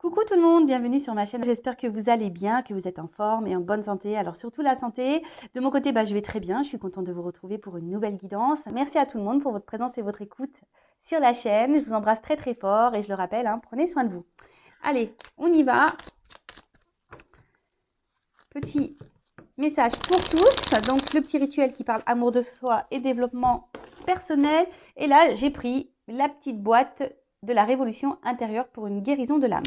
Coucou tout le monde, bienvenue sur ma chaîne. J'espère que vous allez bien, que vous êtes en forme et en bonne santé. Alors surtout la santé. De mon côté, je vais très bien. Je suis contente de vous retrouver pour une nouvelle guidance. Merci à tout le monde pour votre présence et votre écoute sur la chaîne. Je vous embrasse très très fort et je le rappelle, prenez soin de vous. Allez, on y va. Petit message pour tous. Donc le petit rituel qui parle amour de soi et développement personnel. Et là, j'ai pris la petite boîte de la révolution intérieure pour une guérison de l'âme.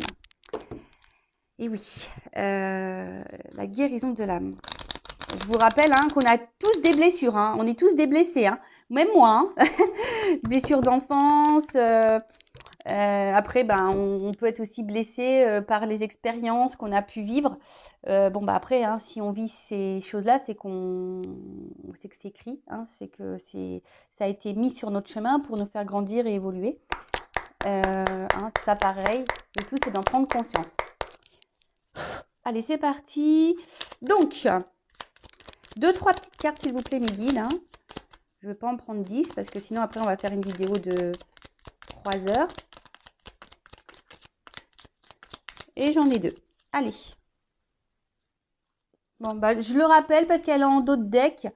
Et oui, la guérison de l'âme. Je vous rappelle qu'on a tous des blessures, on est tous des blessés, même moi. Blessures d'enfance, après, on peut être aussi blessé par les expériences qu'on a pu vivre. Après, si on vit ces choses-là, c'est que c'est écrit, c'est que ça a été mis sur notre chemin pour nous faire grandir et évoluer. Ça, pareil, le tout, c'est d'en prendre conscience. Allez, c'est parti. Donc, 2-3 petites cartes, s'il vous plaît, mes guides. Je ne vais pas en prendre 10 parce que sinon, après, on va faire une vidéo de 3 heures. Et j'en ai 2. Allez. Bon, je le rappelle parce qu'elle est en dos de deck.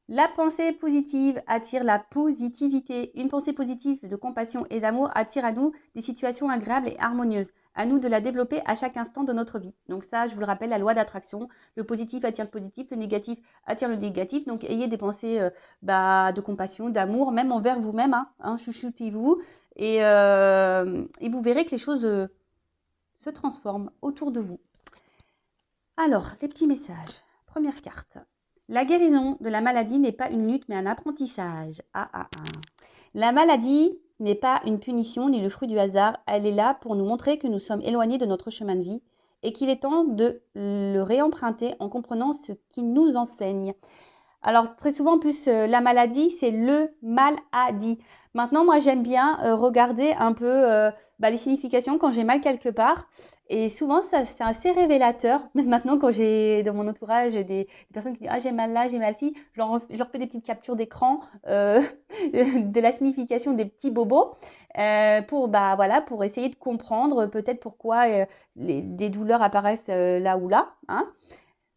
La pensée positive attire la positivité. Une pensée positive de compassion et d'amour attire à nous des situations agréables et harmonieuses. À nous de la développer à chaque instant de notre vie. Donc ça, je vous le rappelle, la loi d'attraction. Le positif attire le positif, le négatif attire le négatif. Donc ayez des pensées de compassion, d'amour, même envers vous-même. Chouchoutez-vous. Et vous verrez que les choses se transforment autour de vous. Alors, les petits messages. Première carte. La guérison de la maladie n'est pas une lutte, mais un apprentissage. La maladie n'est pas une punition ni le fruit du hasard. Elle est là pour nous montrer que nous sommes éloignés de notre chemin de vie et qu'il est temps de le réemprunter en comprenant ce qu'il nous enseigne. Alors, très souvent, en plus, la maladie, c'est le mal-a-dit. Maintenant, moi, j'aime bien regarder un peu les significations quand j'ai mal quelque part. Et souvent, ça, c'est assez révélateur. Même maintenant, quand j'ai dans mon entourage des personnes qui disent « Ah, j'ai mal là, j'ai mal ci », je leur fais des petites captures d'écran de la signification des petits bobos pour essayer de comprendre peut-être pourquoi des douleurs apparaissent là ou là.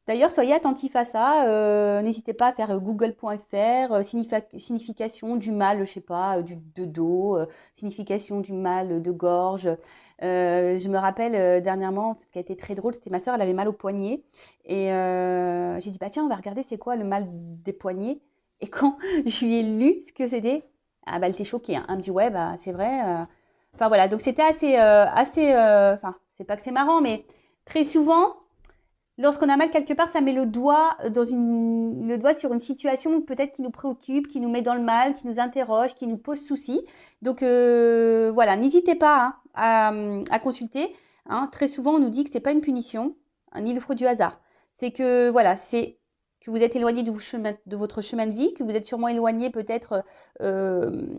D'ailleurs, soyez attentifs à ça. N'hésitez pas à faire google.fr, signification du mal, je sais pas, de dos, signification du mal de gorge. Je me rappelle dernièrement, ce qui a été très drôle, c'était ma soeur, elle avait mal au poignet. Et j'ai dit, tiens, on va regarder c'est quoi le mal des poignets. Et quand je lui ai lu ce que c'était, elle était choquée. Elle me dit, ouais, c'est vrai. Enfin voilà, donc c'était c'est pas que c'est marrant, mais très souvent, lorsqu'on a mal quelque part, ça met le doigt sur une situation peut-être qui nous préoccupe, qui nous met dans le mal, qui nous interroge, qui nous pose souci. Donc voilà, n'hésitez pas à consulter. Très souvent, on nous dit que c'est pas une punition, ni le fruit du hasard. C'est que voilà, c'est que vous êtes éloigné de votre chemin de vie, que vous êtes sûrement éloigné peut-être que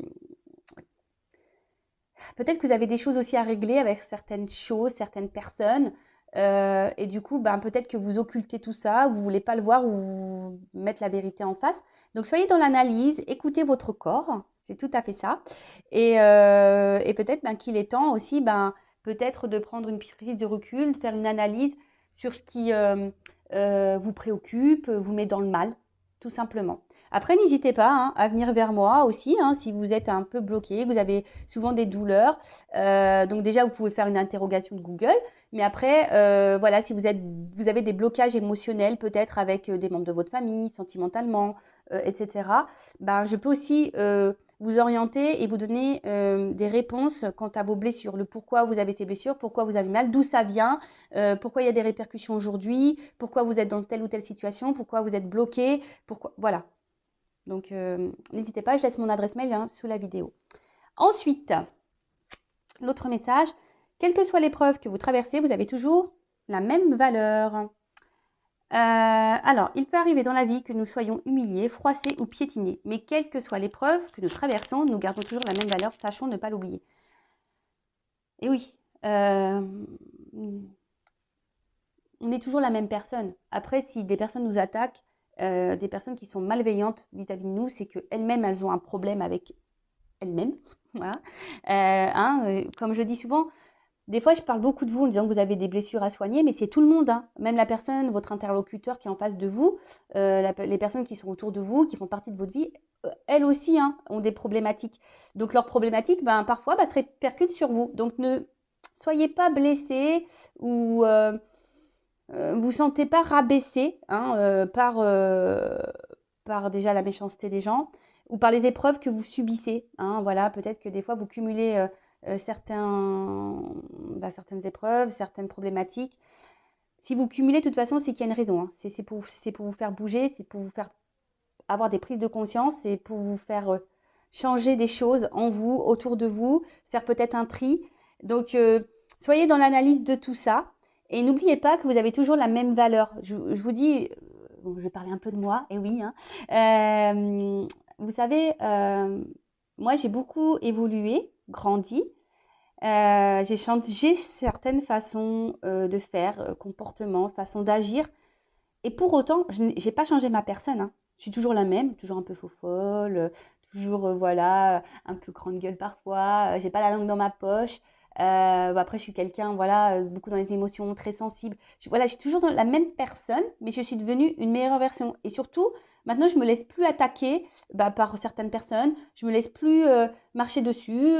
vous avez des choses aussi à régler avec certaines choses, certaines personnes. Et du coup, peut-être que vous occultez tout ça, vous ne voulez pas le voir ou vous mettre la vérité en face. Donc, soyez dans l'analyse, écoutez votre corps, c'est tout à fait ça. Et peut-être qu'il est temps aussi, peut-être de prendre une prise de recul, de faire une analyse sur ce qui vous préoccupe, vous met dans le mal, tout simplement. Après, n'hésitez pas à venir vers moi aussi, si vous êtes un peu bloqué, vous avez souvent des douleurs. Donc déjà, vous pouvez faire une interrogation de Google. Mais après, si vous avez des blocages émotionnels, peut-être avec des membres de votre famille, sentimentalement, etc., je peux aussi vous orienter et vous donner des réponses quant à vos blessures, le pourquoi vous avez ces blessures, pourquoi vous avez mal, d'où ça vient, pourquoi il y a des répercussions aujourd'hui, pourquoi vous êtes dans telle ou telle situation, pourquoi vous êtes bloqué, pourquoi, voilà. Donc, n'hésitez pas, je laisse mon adresse mail sous la vidéo. Ensuite, l'autre message, quelle que soit l'épreuve que vous traversez, vous avez toujours la même valeur. Alors, il peut arriver dans la vie que nous soyons humiliés, froissés ou piétinés. Mais quelle que soit l'épreuve que nous traversons, nous gardons toujours la même valeur, sachons ne pas l'oublier. Et oui, on est toujours la même personne. Après, si des personnes nous attaquent, des personnes qui sont malveillantes vis-à-vis de nous, c'est qu'elles-mêmes, elles ont un problème avec elles-mêmes. Voilà. Comme je dis souvent, Des fois, je parle beaucoup de vous en disant que vous avez des blessures à soigner, mais c'est tout le monde, hein. Même la personne, votre interlocuteur qui est en face de vous, les personnes qui sont autour de vous, qui font partie de votre vie, elles aussi, hein, ont des problématiques. Donc, leurs problématiques, ben, parfois, se répercutent sur vous. Donc, ne soyez pas blessés ou vous sentez pas rabaissé, hein, par déjà la méchanceté des gens ou par les épreuves que vous subissez, hein. Voilà, peut-être que des fois, vous cumulez certaines épreuves, certaines problématiques. Si vous cumulez, de toute façon, c'est qu'il y a une raison, hein. C'est pour vous faire bouger, c'est pour vous faire avoir des prises de conscience, c'est pour vous faire changer des choses en vous, autour de vous, faire peut-être un tri. Donc, soyez dans l'analyse de tout ça. Et n'oubliez pas que vous avez toujours la même valeur. Je vous dis, bon, je vais parler un peu de moi, et oui, hein. Vous savez, moi, j'ai beaucoup évolué, grandi. J'ai changé certaines façons de faire, comportements, façons d'agir. Et pour autant, je n'ai pas changé ma personne, hein. Je suis toujours la même, toujours un peu faux-folle, toujours, voilà, un peu grande gueule parfois, j'ai pas la langue dans ma poche. Après, je suis quelqu'un, voilà, beaucoup dans les émotions, très sensible. Voilà, je suis toujours la même personne, mais je suis devenue une meilleure version. Et surtout, maintenant, je me laisse plus attaquer par certaines personnes. Je me laisse plus marcher dessus.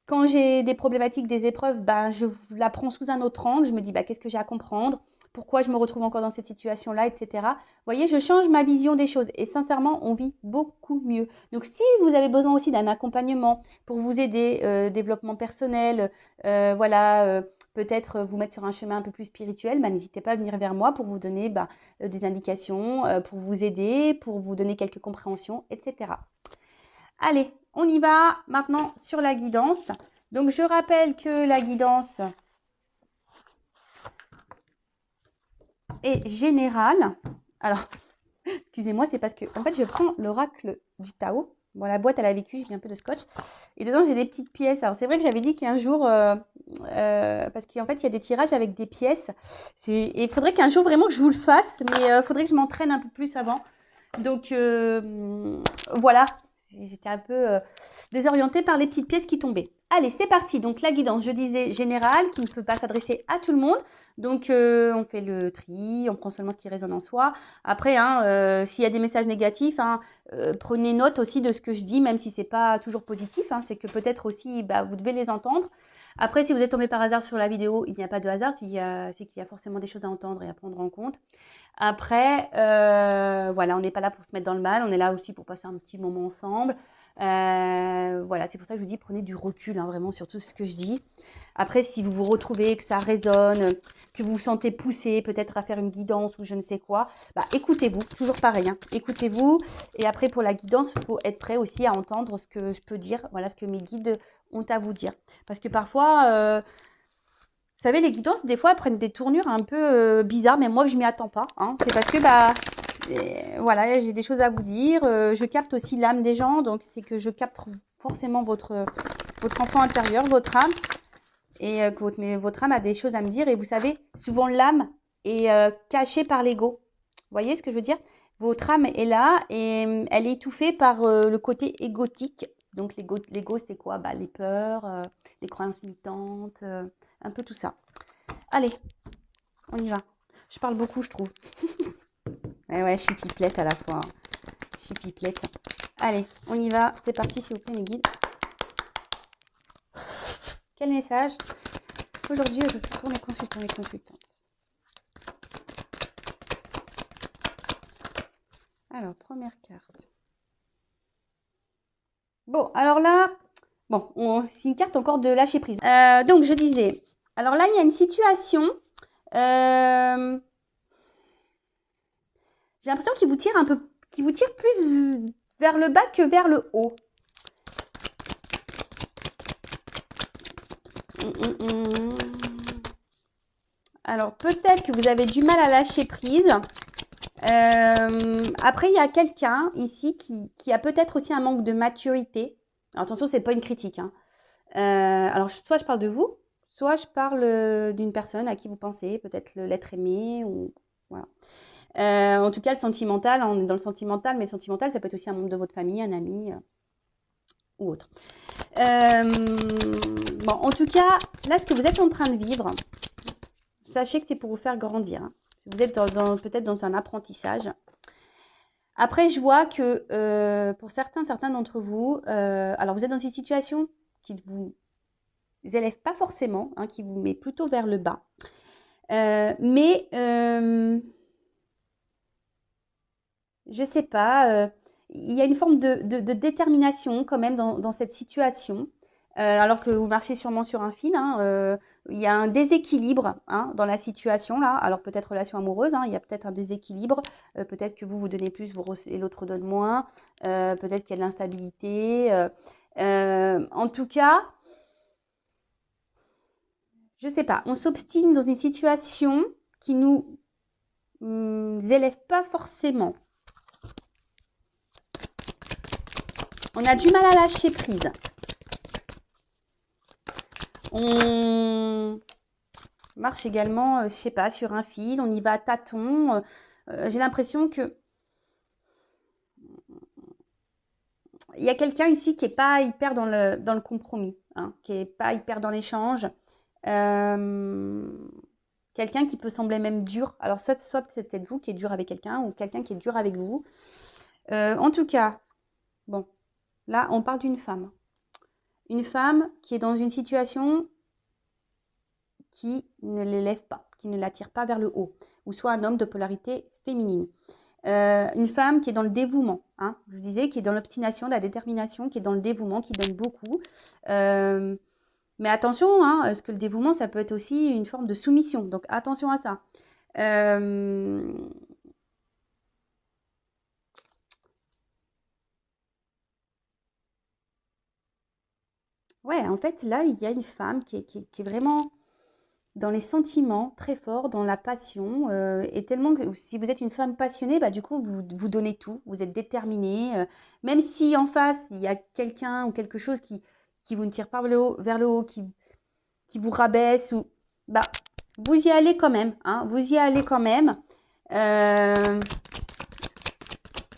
Quand j'ai des problématiques, des épreuves, je la prends sous un autre angle. Je me dis, qu'est-ce que j'ai à comprendre? Pourquoi je me retrouve encore dans cette situation-là, etc. Vous voyez, je change ma vision des choses. Et sincèrement, on vit beaucoup mieux. Donc, si vous avez besoin aussi d'un accompagnement pour vous aider, développement personnel, peut-être vous mettre sur un chemin un peu plus spirituel, n'hésitez pas à venir vers moi pour vous donner des indications, pour vous aider, pour vous donner quelques compréhensions, etc. Allez, on y va maintenant sur la guidance. Donc, je rappelle que la guidance est générale. Alors, excusez-moi, c'est parce que, en fait, je prends l'oracle du Tao. Bon, la boîte, elle a vécu, j'ai mis un peu de scotch. Et dedans, j'ai des petites pièces. Alors, c'est vrai que j'avais dit qu'un jour, parce qu'en fait, il y a des tirages avec des pièces. Et il faudrait qu'un jour, vraiment, que je vous le fasse. Mais il faudrait que je m'entraîne un peu plus avant. Donc, voilà. J'étais un peu désorientée par les petites pièces qui tombaient. Allez, c'est parti. Donc, la guidance, je disais générale, qui ne peut pas s'adresser à tout le monde. Donc, on fait le tri, on prend seulement ce qui résonne en soi. Après, hein, s'il y a des messages négatifs, hein, prenez note aussi de ce que je dis, même si ce n'est pas toujours positif. Hein, c'est que peut-être aussi, vous devez les entendre. Après, si vous êtes tombé par hasard sur la vidéo, il n'y a pas de hasard, c'est qu'il y a forcément des choses à entendre et à prendre en compte. Après, voilà, on n'est pas là pour se mettre dans le mal, on est là aussi pour passer un petit moment ensemble. Voilà, c'est pour ça que je vous dis, prenez du recul, hein, vraiment, sur tout ce que je dis. Après, si vous vous retrouvez, que ça résonne, que vous vous sentez poussé peut-être à faire une guidance ou je ne sais quoi, écoutez-vous, toujours pareil, hein, écoutez-vous. Et après, pour la guidance, il faut être prêt aussi à entendre ce que je peux dire, voilà, ce que mes guides ont à vous dire. Parce que parfois... vous savez, les guidances, des fois, elles prennent des tournures un peu bizarres, mais moi, que je m'y attends pas, hein. C'est parce que, voilà, j'ai des choses à vous dire. Je capte aussi l'âme des gens, donc c'est que je capte forcément votre enfant intérieur, votre âme, et que votre âme a des choses à me dire. Et vous savez, souvent, l'âme est cachée par l'ego. Vous voyez ce que je veux dire? Votre âme est là et elle est étouffée par le côté égotique. Donc, l'ego, c'est quoi? Les peurs, les croyances limitantes, un peu tout ça. Allez, on y va. Je parle beaucoup, je trouve. Ouais, je suis pipelette à la fois, hein. Je suis pipelette. Allez, on y va. C'est parti, s'il vous plaît, mes guides. Quel message aujourd'hui pour mes consultants et consultantes? Alors, première carte. Bon, alors là, c'est une carte encore de lâcher prise. Donc, je disais, alors là, il y a une situation. J'ai l'impression qu'il vous tire plus vers le bas que vers le haut. Alors, peut-être que vous avez du mal à lâcher prise. Après, il y a quelqu'un ici qui a peut-être aussi un manque de maturité. Alors, attention, ce n'est pas une critique, hein. Alors, soit je parle de vous, soit je parle d'une personne à qui vous pensez, peut-être l'être aimé, ou voilà. En tout cas, le sentimental, on est dans le sentimental, mais le sentimental, ça peut être aussi un membre de votre famille, un ami. ou autre. Bon, en tout cas, là, ce que vous êtes en train de vivre, sachez que c'est pour vous faire grandir. Hein. Vous êtes peut-être dans un apprentissage. Après, je vois que pour certains d'entre vous, alors vous êtes dans une situation qui ne vous élève pas forcément, hein, qui vous met plutôt vers le bas. Mais je ne sais pas, il y a une forme de détermination quand même dans cette situation. Alors que vous marchez sûrement sur un fil, hein, il y a un déséquilibre hein, dans la situation là. Alors peut-être relation amoureuse, hein, il y a peut-être un déséquilibre. Peut-être que vous donnez plus et l'autre donne moins. Peut-être qu'il y a de l'instabilité. En tout cas, je ne sais pas. On s'obstine dans une situation qui nous élève pas forcément. On a du mal à lâcher prise. On marche également, je ne sais pas, sur un fil, on y va à tâtons. J'ai l'impression que il y a quelqu'un ici qui n'est pas hyper dans le compromis, hein, qui n'est pas hyper dans l'échange. Quelqu'un qui peut sembler même dur. Alors, soit c'est peut-être vous qui êtes dur avec quelqu'un ou quelqu'un qui est dur avec vous. En tout cas, bon, là, on parle d'une femme. Une femme qui est dans une situation qui ne l'élève pas, qui ne l'attire pas vers le haut, ou soit un homme de polarité féminine. Une femme qui est dans le dévouement, hein, je vous disais, qui est dans l'obstination, la détermination, qui est dans le dévouement, qui donne beaucoup. Mais attention, hein, parce que le dévouement, ça peut être aussi une forme de soumission, donc attention à ça. Ouais, en fait, là, il y a une femme qui est vraiment dans les sentiments très forts, dans la passion, et tellement que si vous êtes une femme passionnée, bah, du coup, vous donnez tout, vous êtes déterminée, même si en face, il y a quelqu'un ou quelque chose qui vous ne tire pas vers le haut, qui vous rabaisse, ou, bah, vous y allez quand même, hein, vous y allez quand même.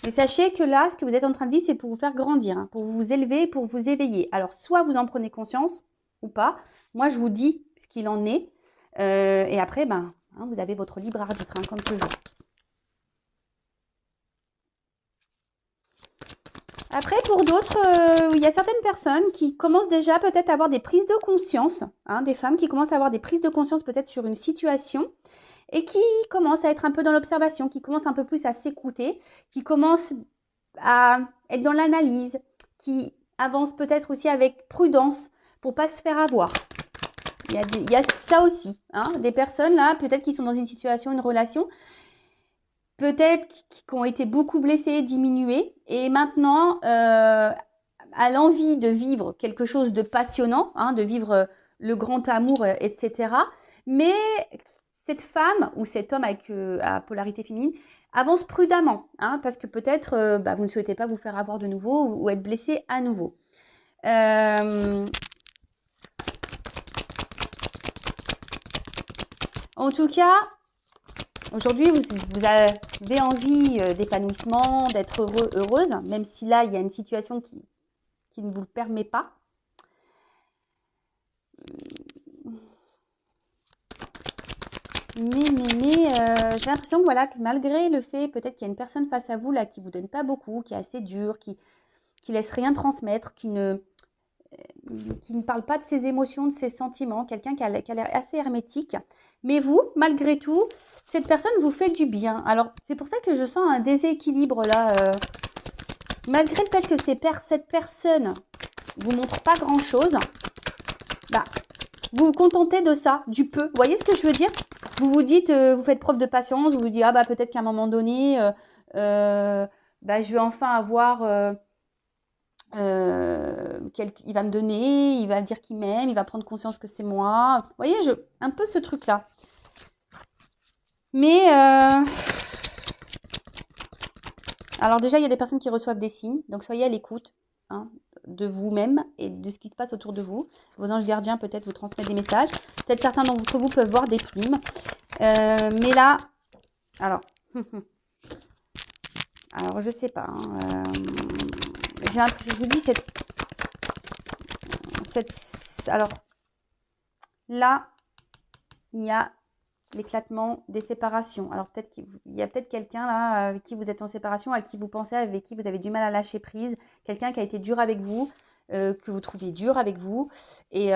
Mais sachez que là, ce que vous êtes en train de vivre, c'est pour vous faire grandir, hein, pour vous élever, pour vous éveiller. Alors, soit vous en prenez conscience ou pas. Moi, je vous dis ce qu'il en est. Et après, ben, hein, vous avez votre libre arbitre, hein, comme toujours. Après, pour d'autres, il y a certaines personnes qui commencent déjà peut-être à avoir des prises de conscience, hein, des femmes qui commencent à avoir des prises de conscience peut-être sur une situation et qui commencent à être un peu dans l'observation, qui commencent un peu plus à s'écouter, qui commencent à être dans l'analyse, qui avancent peut-être aussi avec prudence pour ne pas se faire avoir. Il y a ça aussi, hein, des personnes là, peut-être qui sont dans une situation, une relation, peut-être qui ont été beaucoup blessées, diminuées, et maintenant à l'envie de vivre quelque chose de passionnant, hein, de vivre le grand amour, etc. Mais cette femme ou cet homme à polarité féminine avance prudemment, hein, parce que peut-être vous ne souhaitez pas vous faire avoir de nouveau ou être blessé à nouveau. En tout cas, aujourd'hui, vous avez envie d'épanouissement, d'être heureuse, même si là, il y a une situation qui ne vous le permet pas. Mais j'ai l'impression que, voilà, que malgré le fait, peut-être qu'il y a une personne face à vous là qui ne vous donne pas beaucoup, qui est assez dure, qui laisse rien transmettre, qui ne parle pas de ses émotions, de ses sentiments, quelqu'un qui a l'air assez hermétique. Mais vous, malgré tout, cette personne vous fait du bien. Alors, c'est pour ça que je sens un déséquilibre là. Malgré le fait que cette personne vous montre pas grand-chose, bah, vous vous contentez de ça, du peu. Vous voyez ce que je veux dire? Vous vous dites, vous faites preuve de patience, vous vous dites, ah bah peut-être qu'à un moment donné, je vais enfin avoir... il va me donner, il va dire qu'il m'aime, il va prendre conscience que c'est moi. Vous voyez, un peu ce truc-là. Mais, alors déjà, il y a des personnes qui reçoivent des signes, donc soyez à l'écoute, hein, de vous-même et de ce qui se passe autour de vous. Vos anges gardiens peut-être vous transmettent des messages. Peut-être certains d'entre vous peuvent voir des plumes. Mais là, alors, alors je sais pas. J'ai l'impression, je vous dis, alors, là, il y a l'éclatement des séparations. Alors, peut-être qu'il y a peut-être quelqu'un là avec qui vous êtes en séparation, à qui vous pensez, avec qui vous avez du mal à lâcher prise. Quelqu'un qui a été dur avec vous, que vous trouviez dur avec vous. Et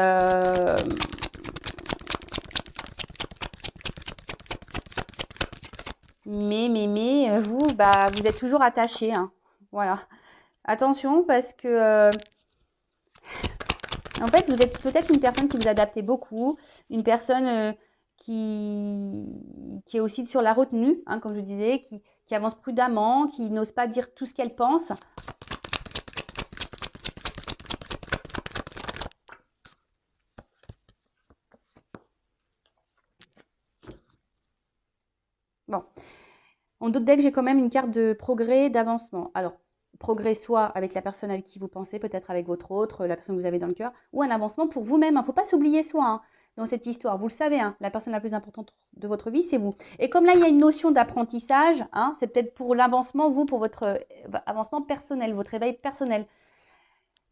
mais vous, bah, vous êtes toujours attaché, hein. Voilà. Attention parce que en fait, vous êtes peut-être une personne qui vous adaptez beaucoup, une personne qui est aussi sur la retenue, hein, comme je disais, qui avance prudemment, qui n'ose pas dire tout ce qu'elle pense. Bon, en d'autres decks, j'ai quand même une carte de progrès, d'avancement. Alors, progrès soit avec la personne avec qui vous pensez, peut-être avec votre autre, la personne que vous avez dans le cœur, ou un avancement pour vous-même. Il ne faut pas s'oublier soi, hein, dans cette histoire. Vous le savez, hein, la personne la plus importante de votre vie, c'est vous. Et comme là, il y a une notion d'apprentissage, hein, c'est peut-être pour l'avancement, vous, pour votre avancement personnel, votre éveil personnel.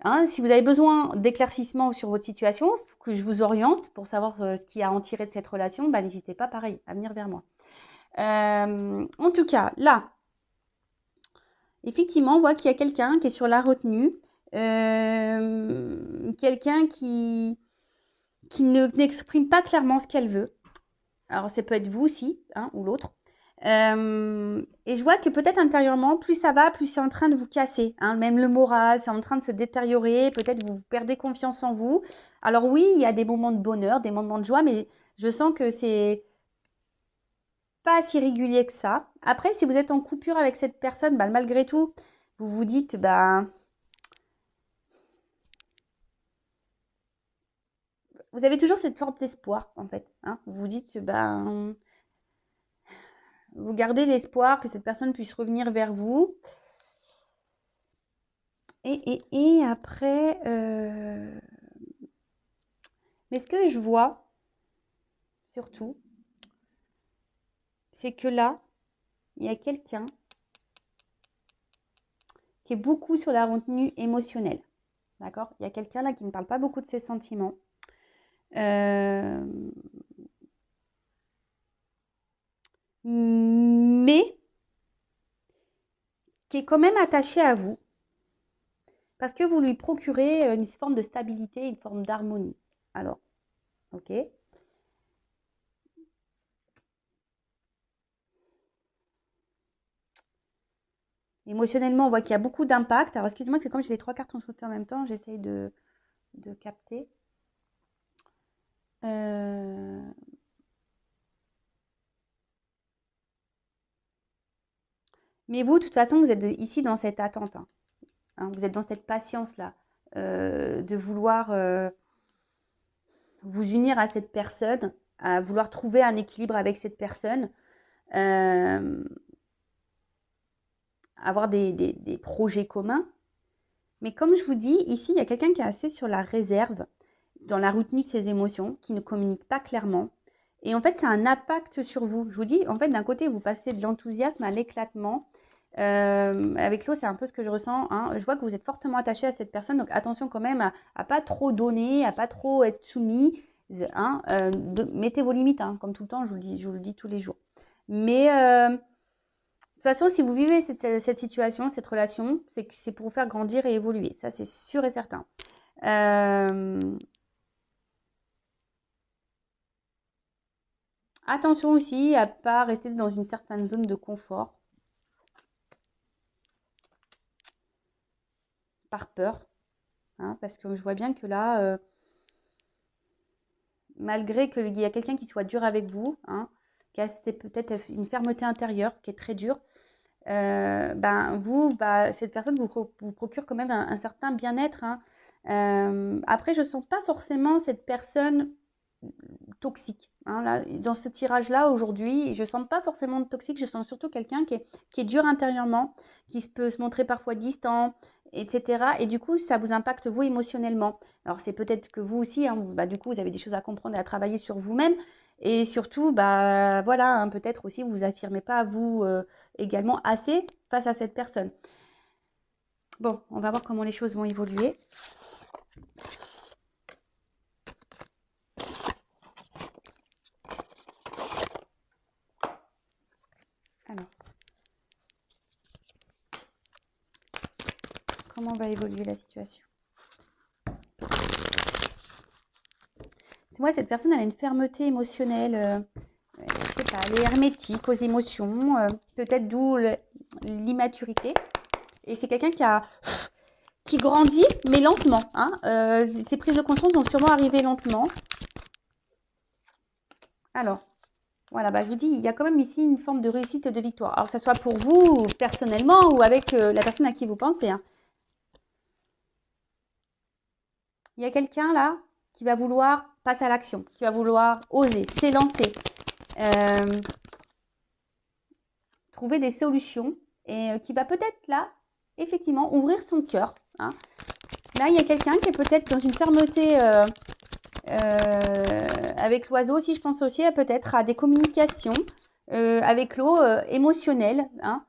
Hein, si vous avez besoin d'éclaircissement sur votre situation, que je vous oriente pour savoir ce qu'il y a à en tirer de cette relation, bah, n'hésitez pas, pareil, à venir vers moi. En tout cas, là, effectivement, on voit qu'il y a quelqu'un qui est sur la retenue, quelqu'un qui n'exprime pas clairement ce qu'elle veut. Alors, ça peut être vous aussi, hein, ou l'autre. Et je vois que peut-être intérieurement, plus ça va, plus c'est en train de vous casser, hein. Même le moral, c'est en train de se détériorer. Peut-être vous perdez confiance en vous. Alors oui, il y a des moments de bonheur, des moments de joie, mais je sens que c'est pas si régulier que ça. Après, si vous êtes en coupure avec cette personne, bah, malgré tout, vous vous dites, bah, vous avez toujours cette forme d'espoir, en fait, hein. Vous vous dites, bah, vous gardez l'espoir que cette personne puisse revenir vers vous. Et après, mais ce que je vois, surtout, c'est que là, il y a quelqu'un qui est beaucoup sur la retenue émotionnelle. D'accord? Il y a quelqu'un là qui ne parle pas beaucoup de ses sentiments. Mais qui est quand même attaché à vous parce que vous lui procurez une forme de stabilité, une forme d'harmonie. Alors, ok. Émotionnellement, on voit qu'il y a beaucoup d'impact. Alors, excusez-moi, c'est comme j'ai les trois cartes en sauté en même temps, j'essaye de capter. Mais vous, de toute façon, vous êtes ici dans cette attente, hein. Hein, vous êtes dans cette patience-là, de vouloir vous unir à cette personne, à vouloir trouver un équilibre avec cette personne, avoir des projets communs. Mais comme je vous dis, ici, il y a quelqu'un qui est assez sur la réserve, dans la retenue de ses émotions, qui ne communique pas clairement. Et en fait, ça a un impact sur vous. Je vous dis, en fait, d'un côté, vous passez de l'enthousiasme à l'éclatement. Avec l'eau, c'est un peu ce que je ressens, hein. Je vois que vous êtes fortement attaché à cette personne, donc attention quand même à pas trop donner, à pas trop être soumis, hein. Mettez vos limites, hein, comme tout le temps, je vous le dis tous les jours. Mais de toute façon, si vous vivez cette situation, cette relation, c'est pour vous faire grandir et évoluer. Ça, c'est sûr et certain. Attention aussi à pas rester dans une certaine zone de confort par peur, hein, parce que je vois bien que là, malgré qu'il y a quelqu'un qui soit dur avec vous, hein, qui a peut-être une fermeté intérieure qui est très dure, ben cette personne vous procure quand même un certain bien-être, hein. Après, je ne sens pas forcément cette personne toxique, hein, là, dans ce tirage-là, aujourd'hui, je ne sens pas forcément de toxique, je sens surtout quelqu'un qui est dur intérieurement, qui peut se montrer parfois distant, etc. Et du coup, ça vous impacte vous émotionnellement. Alors, c'est peut-être que vous aussi, hein, bah, du coup, vous avez des choses à comprendre et à travailler sur vous-même. Et surtout, bah, voilà, hein, peut-être aussi, vous ne vous affirmez pas vous également assez face à cette personne. Bon, on va voir comment les choses vont évoluer. Comment va évoluer la situation? C'est moi, cette personne, elle a une fermeté émotionnelle. Je sais pas, elle est hermétique aux émotions. Peut-être d'où l'immaturité. Et c'est quelqu'un qui grandit, mais lentement. Hein. Ses prises de conscience vont sûrement arriver lentement. Alors, voilà, bah, je vous dis, il y a quand même ici une forme de réussite, de victoire. Alors, que ce soit pour vous, personnellement, ou avec la personne à qui vous pensez. Hein. Il y a quelqu'un là qui va vouloir passer à l'action, qui va vouloir oser, s'élancer, trouver des solutions et qui va peut-être là, effectivement, ouvrir son cœur. Hein. Là, il y a quelqu'un qui est peut-être dans une fermeté avec l'oiseau aussi, je pense aussi peut-être à des communications avec l'eau émotionnelle. Hein.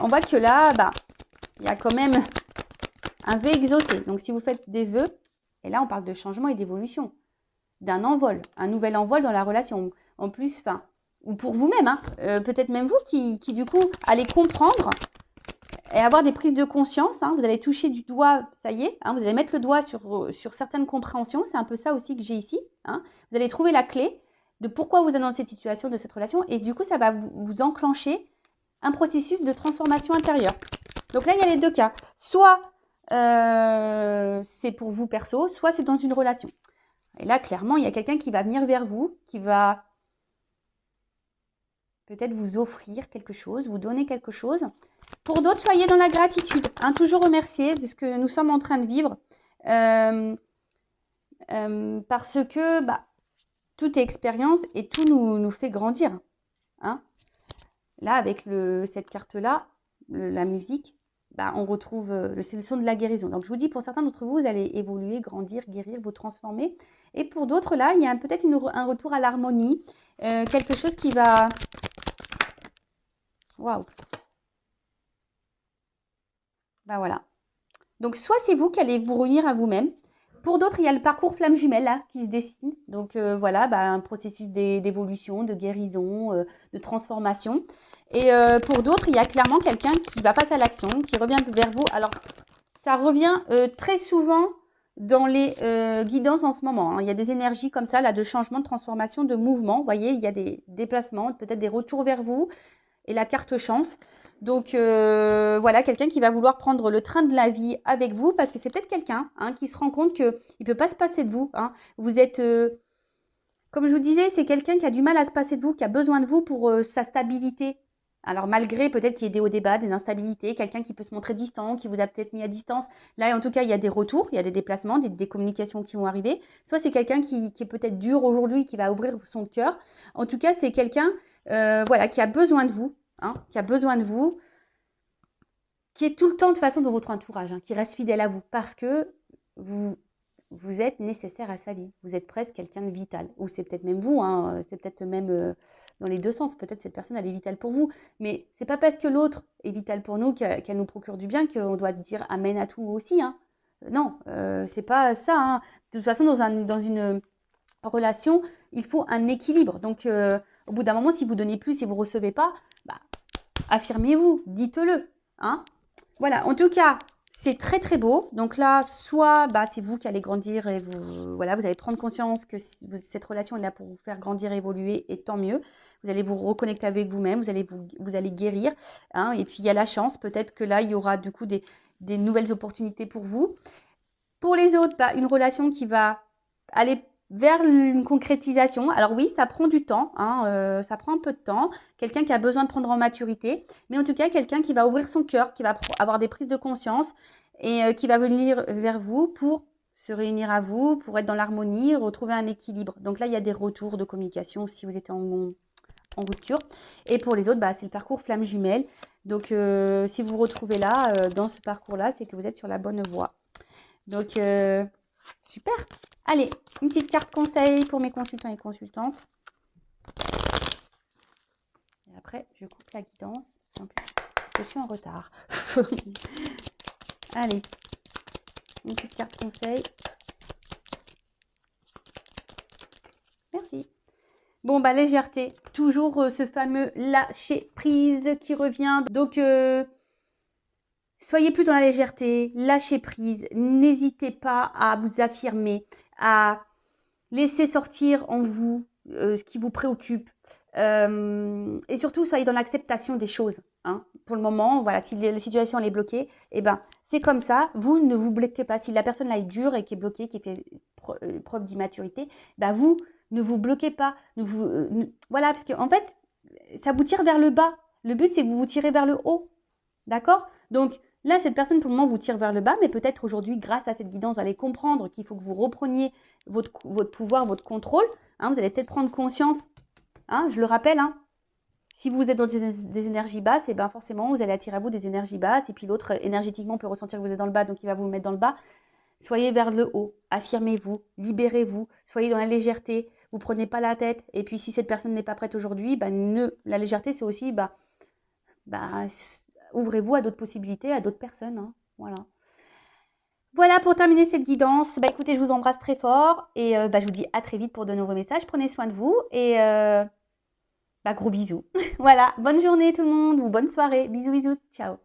On voit que là, bah, il y a quand même un vœu exaucé. Donc, si vous faites des vœux, et là, on parle de changement et d'évolution, d'un envol, un nouvel envol dans la relation. En plus, enfin, ou pour vous-même, hein, peut-être même vous qui, du coup, allez comprendre et avoir des prises de conscience. Hein, vous allez toucher du doigt, ça y est, hein, vous allez mettre le doigt sur certaines compréhensions. C'est un peu ça aussi que j'ai ici. Hein. Vous allez trouver la clé de pourquoi vous êtes dans cette situation, de cette relation. Et du coup, ça va vous enclencher un processus de transformation intérieure. Donc là, il y a les deux cas. Soit c'est pour vous perso, soit c'est dans une relation. Et là, clairement, il y a quelqu'un qui va venir vers vous, qui va peut-être vous offrir quelque chose, vous donner quelque chose. Pour d'autres, soyez dans la gratitude. Hein, toujours remercier de ce que nous sommes en train de vivre. Parce que bah, toute expérience et tout nous fait grandir. Hein. Là, avec cette carte-là, la musique, bah, on retrouve c'est le son de la guérison. Donc, je vous dis, pour certains d'entre vous, vous allez évoluer, grandir, guérir, vous transformer. Et pour d'autres, là, il y a peut-être un retour à l'harmonie, quelque chose qui va... Waouh! Ben voilà. Donc, soit c'est vous qui allez vous réunir à vous-même. Pour d'autres, il y a le parcours flamme jumelle là, qui se dessine. Donc, voilà, bah, un processus d'évolution, de guérison, de transformation. Et pour d'autres, il y a clairement quelqu'un qui va passer à l'action, qui revient vers vous. Alors, ça revient très souvent dans les guidances en ce moment. Hein. Il y a des énergies comme ça, là, de changement, de transformation, de mouvement. Vous voyez, il y a des déplacements, peut-être des retours vers vous et la carte chance. Donc, voilà, quelqu'un qui va vouloir prendre le train de la vie avec vous parce que c'est peut-être quelqu'un hein, qui se rend compte qu'il ne peut pas se passer de vous. Hein. Vous êtes... comme je vous disais, c'est quelqu'un qui a du mal à se passer de vous, qui a besoin de vous pour sa stabilité. Alors malgré peut-être qu'il y ait des hauts débats, des instabilités, quelqu'un qui peut se montrer distant, qui vous a peut-être mis à distance. Là, en tout cas, il y a des retours, il y a des déplacements, des communications qui vont arriver. Soit c'est quelqu'un qui est peut-être dur aujourd'hui, qui va ouvrir son cœur. En tout cas, c'est quelqu'un voilà, qui a besoin de vous, hein, qui a besoin de vous, qui est tout le temps de toute façon dans votre entourage, hein, qui reste fidèle à vous parce que vous êtes nécessaire à sa vie. Vous êtes presque quelqu'un de vital. Ou c'est peut-être même vous, hein, c'est peut-être même dans les deux sens. Peut-être cette personne, elle est vitale pour vous. Mais c'est pas parce que l'autre est vital pour nous qu'elle nous procure du bien qu'on doit dire amen à tout aussi. Hein. Non, c'est pas ça. Hein. De toute façon, dans une relation, il faut un équilibre. Donc, au bout d'un moment, si vous donnez plus et vous recevez pas, bah, affirmez-vous, dites-le. Hein. Voilà, en tout cas, c'est très très beau. Donc là, soit bah, c'est vous qui allez grandir et vous allez prendre conscience que cette relation est là pour vous faire grandir, évoluer et tant mieux. Vous allez vous reconnecter avec vous-même, vous allez guérir. Hein, et puis il y a la chance, peut-être que là, il y aura du coup des nouvelles opportunités pour vous. Pour les autres, bah, une relation qui va aller vers une concrétisation. Alors oui, ça prend du temps, hein, ça prend un peu de temps. Quelqu'un qui a besoin de prendre en maturité, mais en tout cas, quelqu'un qui va ouvrir son cœur, qui va avoir des prises de conscience et qui va venir vers vous pour se réunir à vous, pour être dans l'harmonie, retrouver un équilibre. Donc là, il y a des retours de communication si vous êtes en rupture. Et pour les autres, bah, c'est le parcours flamme jumelle. Donc, si vous vous retrouvez là, dans ce parcours-là, c'est que vous êtes sur la bonne voie. Donc, super. Allez, une petite carte conseil pour mes consultants et consultantes. Et après, je coupe la guidance. En plus, je suis en retard. Allez, une petite carte conseil. Merci. Bon, bah, légèreté. Toujours ce fameux lâcher prise qui revient. Donc, Soyez plus dans la légèreté, lâchez prise, n'hésitez pas à vous affirmer, à laisser sortir en vous ce qui vous préoccupe. Et surtout, soyez dans l'acceptation des choses. Hein. Pour le moment, voilà, si la situation elle est bloquée, eh ben, c'est comme ça. Vous ne vous bloquez pas. Si la personne là est dure et qui est bloquée, qui fait preuve d'immaturité, ben vous ne vous bloquez pas. Voilà, parce qu'en fait, ça vous tire vers le bas. Le but, c'est que vous vous tirez vers le haut. D'accord? Donc là, cette personne, pour le moment, vous tire vers le bas, mais peut-être aujourd'hui, grâce à cette guidance, vous allez comprendre qu'il faut que vous repreniez votre pouvoir, votre contrôle. Hein, vous allez peut-être prendre conscience, hein, je le rappelle, hein, si vous êtes dans des énergies basses, et ben forcément, vous allez attirer à vous des énergies basses, et puis l'autre, énergétiquement, peut ressentir que vous êtes dans le bas, donc il va vous mettre dans le bas. Soyez vers le haut, affirmez-vous, libérez-vous, soyez dans la légèreté, vous prenez pas la tête, et puis si cette personne n'est pas prête aujourd'hui, ben, la légèreté, c'est aussi, ouvrez-vous à d'autres possibilités, à d'autres personnes. Hein. Voilà. Voilà pour terminer cette guidance. Bah, écoutez, je vous embrasse très fort et je vous dis à très vite pour de nouveaux messages. Prenez soin de vous et gros bisous. Voilà, bonne journée tout le monde ou bonne soirée. Bisous, bisous. Ciao.